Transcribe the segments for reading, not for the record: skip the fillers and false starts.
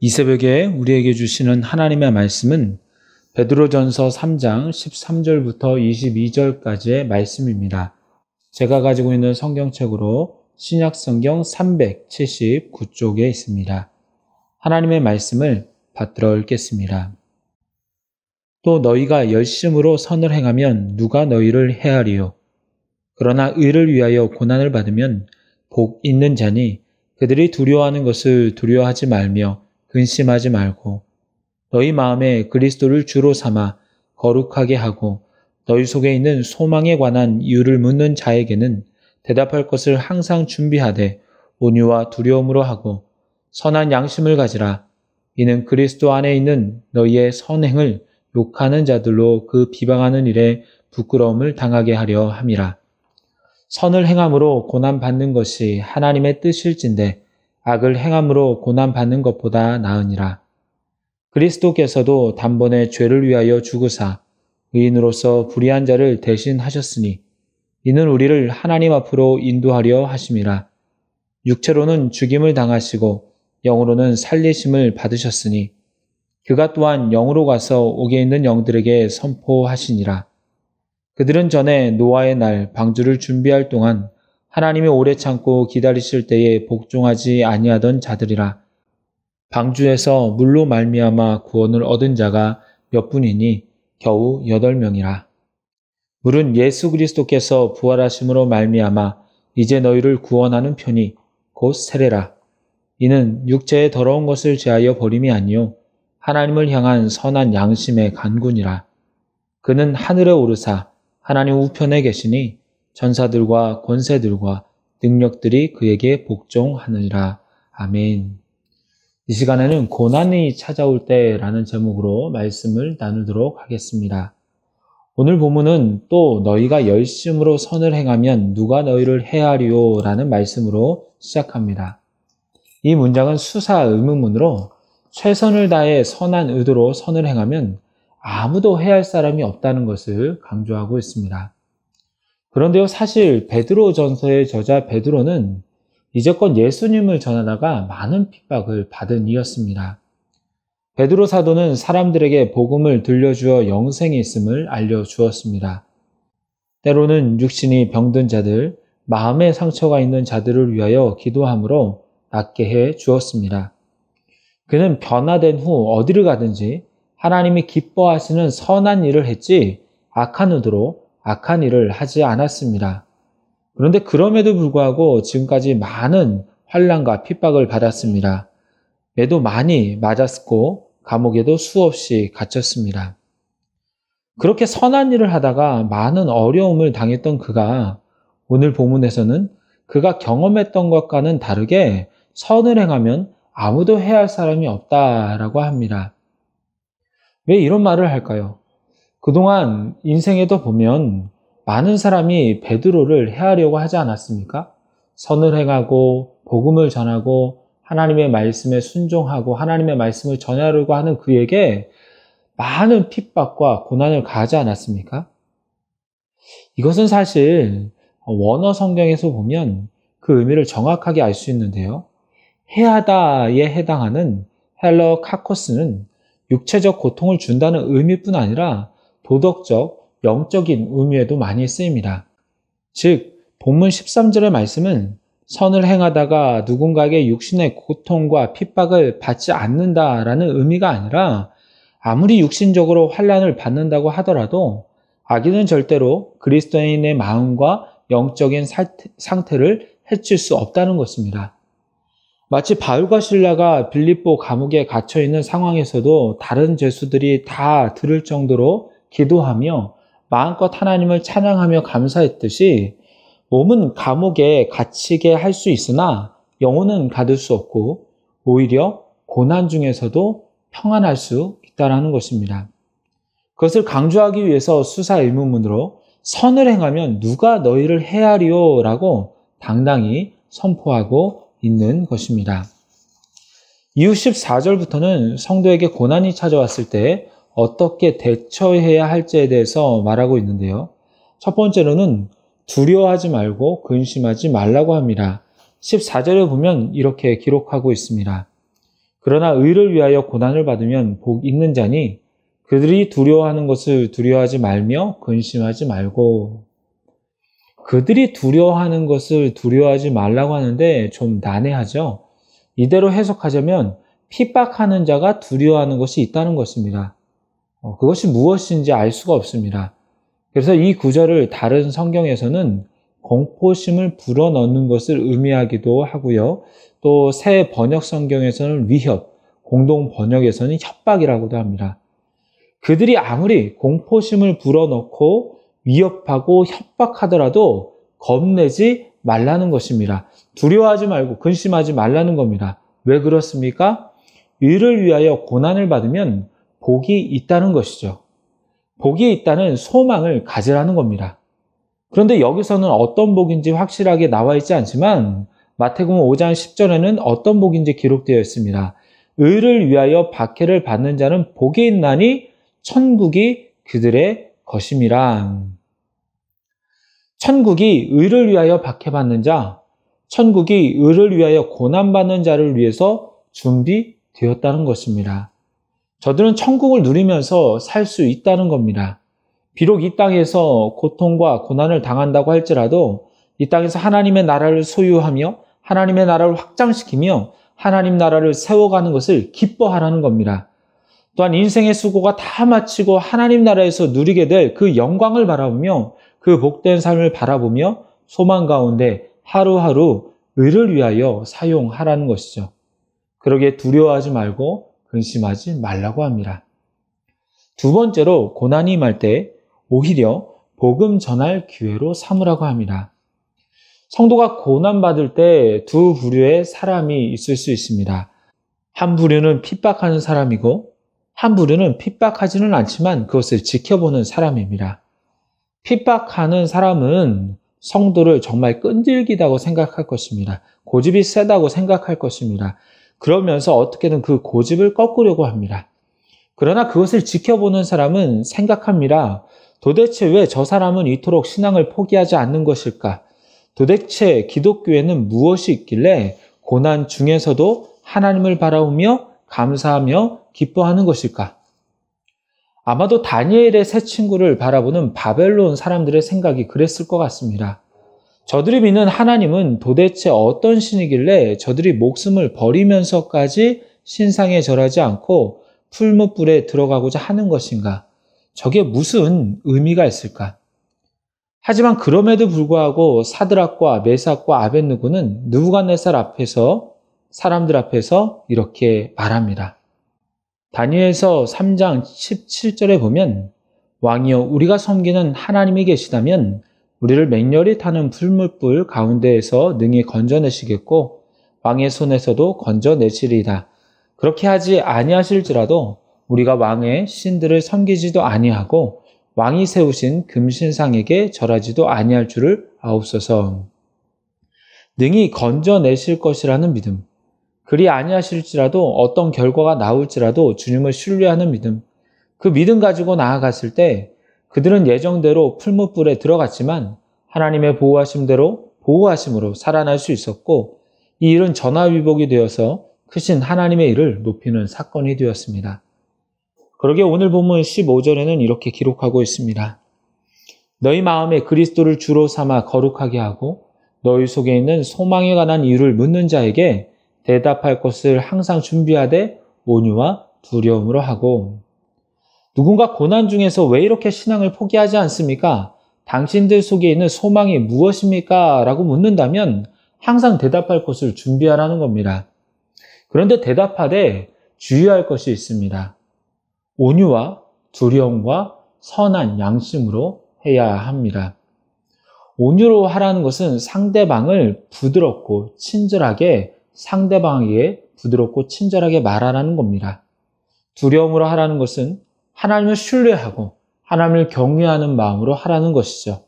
이 새벽에 우리에게 주시는 하나님의 말씀은 베드로전서 3장 13절부터 22절까지의 말씀입니다. 제가 가지고 있는 성경책으로 신약성경 379쪽에 있습니다. 하나님의 말씀을 받들어 읽겠습니다. 또 너희가 열심으로 선을 행하면 누가 너희를 해하리요? 그러나 의를 위하여 고난을 받으면 복 있는 자니 그들이 두려워하는 것을 두려워하지 말며 근심하지 말고 너희 마음에 그리스도를 주로 삼아 거룩하게 하고 너희 속에 있는 소망에 관한 이유를 묻는 자에게는 대답할 것을 항상 준비하되 온유와 두려움으로 하고 선한 양심을 가지라. 이는 그리스도 안에 있는 너희의 선행을 욕하는 자들로 그 비방하는 일에 부끄러움을 당하게 하려 함이라. 선을 행함으로 고난받는 것이 하나님의 뜻일진데 악을 행함으로 고난받는 것보다 나으니라. 그리스도께서도 단번에 죄를 위하여 죽으사 의인으로서 불의한 자를 대신하셨으니 이는 우리를 하나님 앞으로 인도하려 하심이라. 육체로는 죽임을 당하시고 영으로는 살리심을 받으셨으니 그가 또한 영으로 가서 옥에 있는 영들에게 선포하시니라. 그들은 전에 노아의 날 방주를 준비할 동안 하나님이 오래 참고 기다리실 때에 복종하지 아니하던 자들이라. 방주에서 물로 말미암아 구원을 얻은 자가 몇 분이니 겨우 8명이라. 물은 예수 그리스도께서 부활하심으로 말미암아 이제 너희를 구원하는 편이 곧 세례라. 이는 육체의 더러운 것을 제하여 버림이 아니요 하나님을 향한 선한 양심의 간군이라. 그는 하늘에 오르사 하나님 우편에 계시니 전사들과 권세들과 능력들이 그에게 복종하느니라. 아멘. 이 시간에는 고난이 찾아올 때라는 제목으로 말씀을 나누도록 하겠습니다. 오늘 본문은 또 너희가 열심으로 선을 행하면 누가 너희를 해하리요? 라는 말씀으로 시작합니다. 이 문장은 수사 의문문으로 최선을 다해 선한 의도로 선을 행하면 아무도 해할 사람이 없다는 것을 강조하고 있습니다. 그런데요, 사실 베드로전서의 저자 베드로는 이제껏 예수님을 전하다가 많은 핍박을 받은 이였습니다. 베드로 사도는 사람들에게 복음을 들려주어 영생이 있음을 알려주었습니다. 때로는 육신이 병든 자들, 마음에 상처가 있는 자들을 위하여 기도함으로 낫게 해 주었습니다. 그는 변화된 후 어디를 가든지 하나님이 기뻐하시는 선한 일을 했지 악한 의도로 악한 일을 하지 않았습니다. 그런데 그럼에도 불구하고 지금까지 많은 환난과 핍박을 받았습니다. 매도 많이 맞았고 감옥에도 수없이 갇혔습니다. 그렇게 선한 일을 하다가 많은 어려움을 당했던 그가 오늘 본문에서는 그가 경험했던 것과는 다르게 선을 행하면 아무도 해할 사람이 없다라고 합니다. 왜 이런 말을 할까요? 그동안 인생에도 보면 많은 사람이 베드로를 해하려고 하지 않았습니까? 선을 행하고 복음을 전하고 하나님의 말씀에 순종하고 하나님의 말씀을 전하려고 하는 그에게 많은 핍박과 고난을 가하지 않았습니까? 이것은 사실 원어 성경에서 보면 그 의미를 정확하게 알 수 있는데요. 해하다에 해당하는 헬러 카코스는 육체적 고통을 준다는 의미뿐 아니라 도덕적, 영적인 의미에도 많이 쓰입니다. 즉, 본문 13절의 말씀은 선을 행하다가 누군가에게 육신의 고통과 핍박을 받지 않는다라는 의미가 아니라 아무리 육신적으로 환난을 받는다고 하더라도 악인은 절대로 그리스도인의 마음과 영적인 상태를 해칠 수 없다는 것입니다. 마치 바울과 실라가 빌립보 감옥에 갇혀 있는 상황에서도 다른 죄수들이 다 들을 정도로 기도하며 마음껏 하나님을 찬양하며 감사했듯이 몸은 감옥에 갇히게 할 수 있으나 영혼은 가둘 수 없고 오히려 고난 중에서도 평안할 수 있다는 것입니다. 그것을 강조하기 위해서 수사 의문문으로 선을 행하면 누가 너희를 해하리요? 라고 당당히 선포하고 있는 것입니다. 이후 14절부터는 성도에게 고난이 찾아왔을 때 어떻게 대처해야 할지에 대해서 말하고 있는데요. 첫 번째로는 두려워하지 말고 근심하지 말라고 합니다. 14절에 보면 이렇게 기록하고 있습니다. 그러나 의를 위하여 고난을 받으면 복 있는 자니 그들이 두려워하는 것을 두려워하지 말며 근심하지 말고. 그들이 두려워하는 것을 두려워하지 말라고 하는데 좀 난해하죠. 이대로 해석하자면 핍박하는 자가 두려워하는 것이 있다는 것입니다. 그것이 무엇인지 알 수가 없습니다. 그래서 이 구절을 다른 성경에서는 공포심을 불어넣는 것을 의미하기도 하고요. 또 새 번역 성경에서는 위협, 공동 번역에서는 협박이라고도 합니다. 그들이 아무리 공포심을 불어넣고 위협하고 협박하더라도 겁내지 말라는 것입니다. 두려워하지 말고 근심하지 말라는 겁니다. 왜 그렇습니까? 의를 위하여 고난을 받으면 복이 있다는 것이죠. 복이 있다는 소망을 가지라는 겁니다. 그런데 여기서는 어떤 복인지 확실하게 나와 있지 않지만 마태복음 5장 10절에는 어떤 복인지 기록되어 있습니다. 의를 위하여 박해를 받는 자는 복이 있나니 천국이 그들의 것임이라. 천국이 의를 위하여 박해받는 자, 천국이 의를 위하여 고난받는 자를 위해서 준비되었다는 것입니다. 저들은 천국을 누리면서 살 수 있다는 겁니다. 비록 이 땅에서 고통과 고난을 당한다고 할지라도 이 땅에서 하나님의 나라를 소유하며 하나님의 나라를 확장시키며 하나님 나라를 세워가는 것을 기뻐하라는 겁니다. 또한 인생의 수고가 다 마치고 하나님 나라에서 누리게 될 그 영광을 바라보며 그 복된 삶을 바라보며 소망 가운데 하루하루 의를 위하여 사용하라는 것이죠. 그러기에 두려워하지 말고 근심하지 말라고 합니다. 두 번째로 고난이 임할 때 오히려 복음 전할 기회로 삼으라고 합니다. 성도가 고난받을 때 두 부류의 사람이 있을 수 있습니다. 한 부류는 핍박하는 사람이고 한 부류는 핍박하지는 않지만 그것을 지켜보는 사람입니다. 핍박하는 사람은 성도를 정말 끈질기다고 생각할 것입니다. 고집이 세다고 생각할 것입니다. 그러면서 어떻게든 그 고집을 꺾으려고 합니다. 그러나 그것을 지켜보는 사람은 생각합니다. 도대체 왜 저 사람은 이토록 신앙을 포기하지 않는 것일까? 도대체 기독교에는 무엇이 있길래 고난 중에서도 하나님을 바라보며 감사하며 기뻐하는 것일까? 아마도 다니엘의 세 친구를 바라보는 바벨론 사람들의 생각이 그랬을 것 같습니다. 저들이 믿는 하나님은 도대체 어떤 신이길래 저들이 목숨을 버리면서까지 신상에 절하지 않고 풀무불에 들어가고자 하는 것인가? 저게 무슨 의미가 있을까? 하지만 그럼에도 불구하고 사드락과 메삭과 아벳느고는 느부갓네살 앞에서 사람들 앞에서 이렇게 말합니다. 다니엘서 3장 17절에 보면 왕이여 우리가 섬기는 하나님이 계시다면 우리를 맹렬히 타는 풀무불 가운데에서 능히 건져내시겠고 왕의 손에서도 건져내시리이다. 그렇게 하지 아니하실지라도 우리가 왕의 신들을 섬기지도 아니하고 왕이 세우신 금신상에게 절하지도 아니할 줄을 아옵소서. 능히 건져내실 것이라는 믿음. 그리 아니하실지라도 어떤 결과가 나올지라도 주님을 신뢰하는 믿음. 그 믿음 가지고 나아갔을 때 그들은 예정대로 풀무불에 들어갔지만 하나님의 보호하심으로 살아날 수 있었고 이 일은 전화위복이 되어서 크신 하나님의 일을 높이는 사건이 되었습니다. 그러게 오늘 본문 15절에는 이렇게 기록하고 있습니다. 너희 마음에 그리스도를 주로 삼아 거룩하게 하고 너희 속에 있는 소망에 관한 이유를 묻는 자에게 대답할 것을 항상 준비하되 온유와 두려움으로 하고. 누군가 고난 중에서 왜 이렇게 신앙을 포기하지 않습니까? 당신들 속에 있는 소망이 무엇입니까? 라고 묻는다면 항상 대답할 것을 준비하라는 겁니다. 그런데 대답하되 주의할 것이 있습니다. 온유와 두려움과 선한 양심으로 해야 합니다. 온유로 하라는 것은 상대방을 부드럽고 친절하게 상대방에게 부드럽고 친절하게 말하라는 겁니다. 두려움으로 하라는 것은 하나님을 신뢰하고 하나님을 경외하는 마음으로 하라는 것이죠.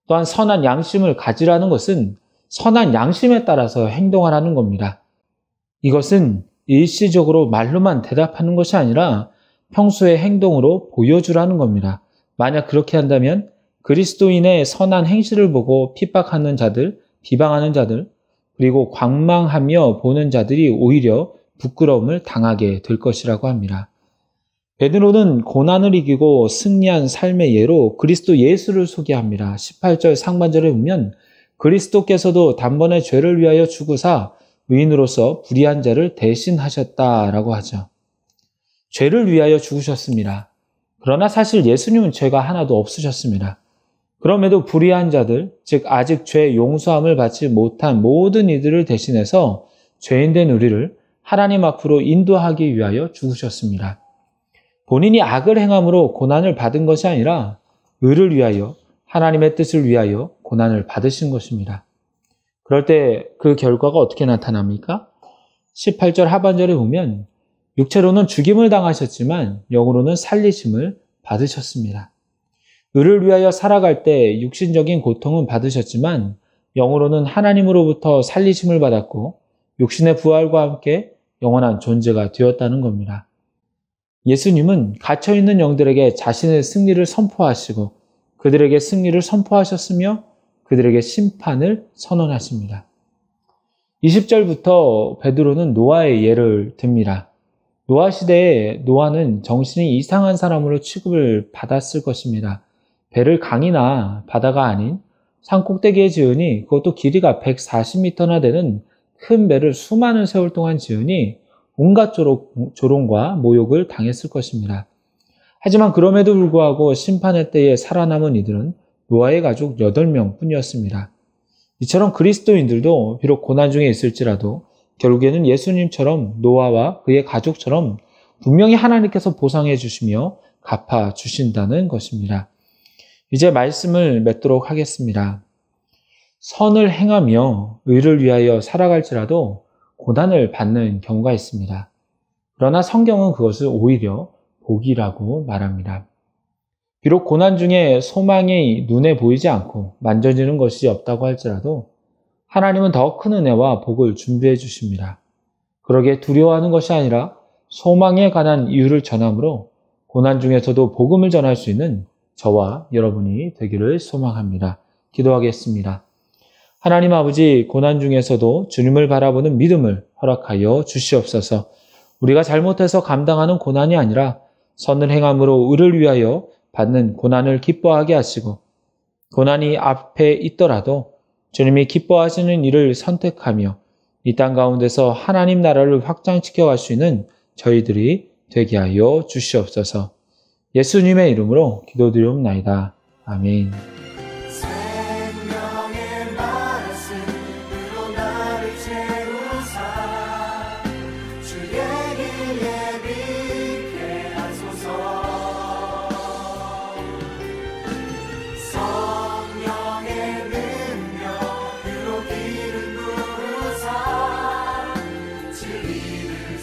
또한 선한 양심을 가지라는 것은 선한 양심에 따라서 행동하라는 겁니다. 이것은 일시적으로 말로만 대답하는 것이 아니라 평소의 행동으로 보여주라는 겁니다. 만약 그렇게 한다면 그리스도인의 선한 행실을 보고 핍박하는 자들, 비방하는 자들, 그리고 광망하며 보는 자들이 오히려 부끄러움을 당하게 될 것이라고 합니다. 베드로는 고난을 이기고 승리한 삶의 예로 그리스도 예수를 소개합니다. 18절 상반절에 보면 그리스도께서도 단번에 죄를 위하여 죽으사 의인으로서 불의한 자를 대신하셨다라고 하죠. 죄를 위하여 죽으셨습니다. 그러나 사실 예수님은 죄가 하나도 없으셨습니다. 그럼에도 불의한 자들, 즉 아직 죄 용서함을 받지 못한 모든 이들을 대신해서 죄인된 우리를 하나님 앞으로 인도하기 위하여 죽으셨습니다. 본인이 악을 행함으로 고난을 받은 것이 아니라 의를 위하여, 하나님의 뜻을 위하여 고난을 받으신 것입니다. 그럴 때 그 결과가 어떻게 나타납니까? 18절 하반절에 보면 육체로는 죽임을 당하셨지만 영으로는 살리심을 받으셨습니다. 의를 위하여 살아갈 때 육신적인 고통은 받으셨지만 영으로는 하나님으로부터 살리심을 받았고 육신의 부활과 함께 영원한 존재가 되었다는 겁니다. 예수님은 갇혀있는 영들에게 자신의 승리를 선포하시고 그들에게 승리를 선포하셨으며 그들에게 심판을 선언하십니다. 20절부터 베드로는 노아의 예를 듭니다. 노아 시대에 노아는 정신이 이상한 사람으로 취급을 받았을 것입니다. 배를 강이나 바다가 아닌 산 꼭대기에 지으니 그것도 길이가 140m나 되는 큰 배를 수많은 세월 동안 지으니 온갖 조롱과 모욕을 당했을 것입니다. 하지만 그럼에도 불구하고 심판의 때에 살아남은 이들은 노아의 가족 8명 뿐이었습니다. 이처럼 그리스도인들도 비록 고난 중에 있을지라도 결국에는 예수님처럼 노아와 그의 가족처럼 분명히 하나님께서 보상해 주시며 갚아 주신다는 것입니다. 이제 말씀을 맺도록 하겠습니다. 선을 행하며 의를 위하여 살아갈지라도 고난을 받는 경우가 있습니다. 그러나 성경은 그것을 오히려 복이라고 말합니다. 비록 고난 중에 소망이 눈에 보이지 않고 만져지는 것이 없다고 할지라도 하나님은 더 큰 은혜와 복을 준비해 주십니다. 그러기에 두려워하는 것이 아니라 소망에 관한 이유를 전함으로 고난 중에서도 복음을 전할 수 있는 저와 여러분이 되기를 소망합니다. 기도하겠습니다. 하나님 아버지, 고난 중에서도 주님을 바라보는 믿음을 허락하여 주시옵소서. 우리가 잘못해서 감당하는 고난이 아니라 선을 행함으로 의를 위하여 받는 고난을 기뻐하게 하시고 고난이 앞에 있더라도 주님이 기뻐하시는 일을 선택하며 이 땅 가운데서 하나님 나라를 확장시켜 갈 수 있는 저희들이 되게 하여 주시옵소서. 예수님의 이름으로 기도드리옵나이다. 아멘.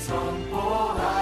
선포하